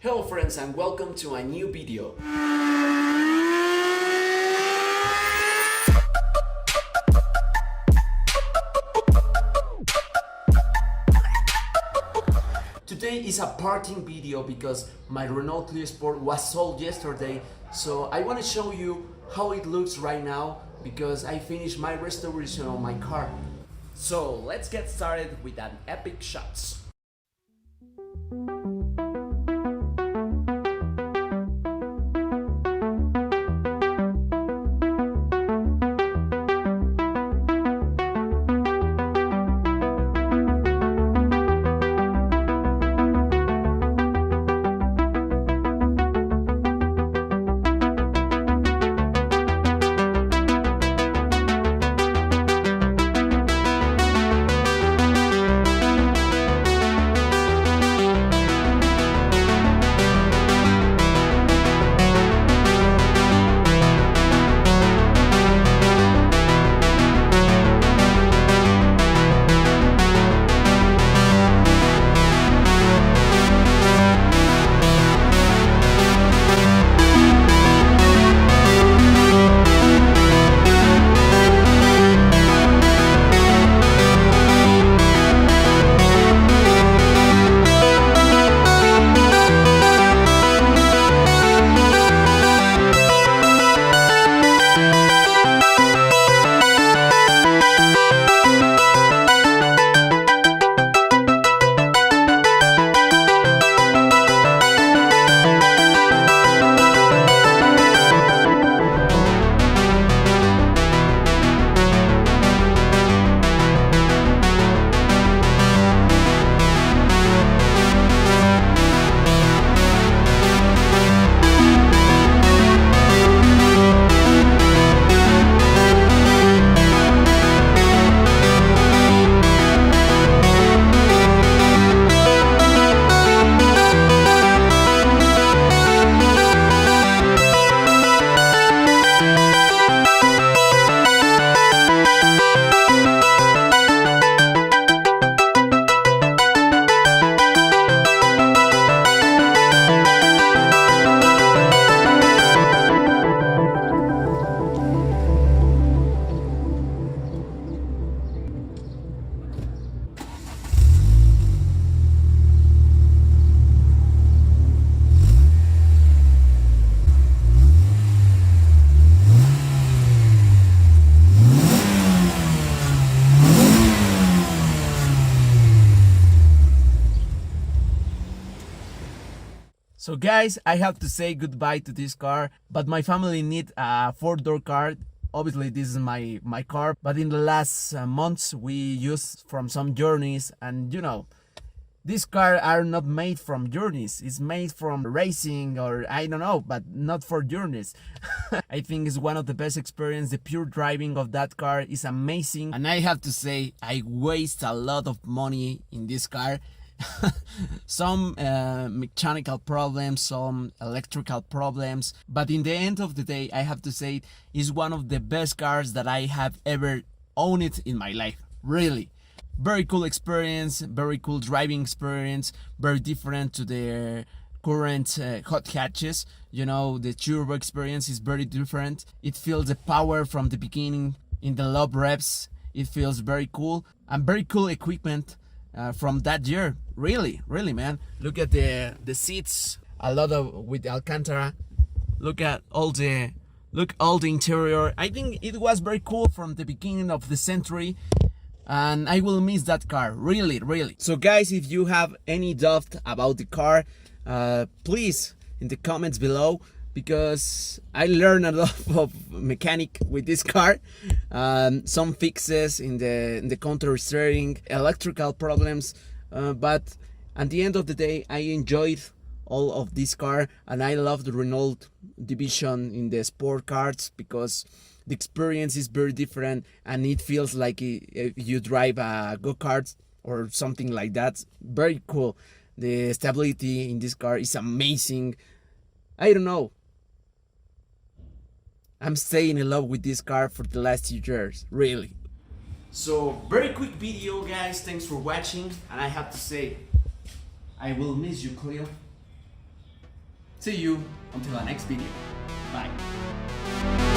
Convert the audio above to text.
Hello friends and welcome to a new video. Today is a parting video because my Renault Clio Sport was sold yesterday, so I want to show you how it looks right now because I finished my restoration on my car. So let's get started with an epic shots. So guys, I have to say goodbye to this car, but my family need a 4-door car. Obviously this is my car, but in the last months we used from some journeys, and you know, these cars are not made from journeys. It's made from racing, or I don't know, but not for journeys. I think it's one of the best experience. The pure driving of that car is amazing, and I have to say I waste a lot of money in this car. Some mechanical problems, some electrical problems, but in the end of the day I have to say it's one of the best cars that I have ever owned in my life. Really very cool experience, very cool driving experience, very different to the current hot hatches. You know, the turbo experience is very different. It feels the power from the beginning in the low revs. It feels very cool, and very cool equipment from that year. Really man, look at the seats, a lot of with Alcantara. Look all the interior. I think it was very cool from the beginning of the century, and I will miss that car really. So guys, if you have any doubt about the car, please in the comments below, because I learned a lot of mechanic with this car. Some fixes in the counter steering, electrical problems, but at the end of the day I enjoyed all of this car, and I love the Renault division in the sport cars because the experience is very different, and it feels like if you drive a go-kart or something like that. Very cool. The stability in this car is amazing. I don't know, I'm staying in love with this car for the last 2 years, really. So, very quick video guys, thanks for watching, and I have to say, I will miss you, Clio. See you until the next video. Bye.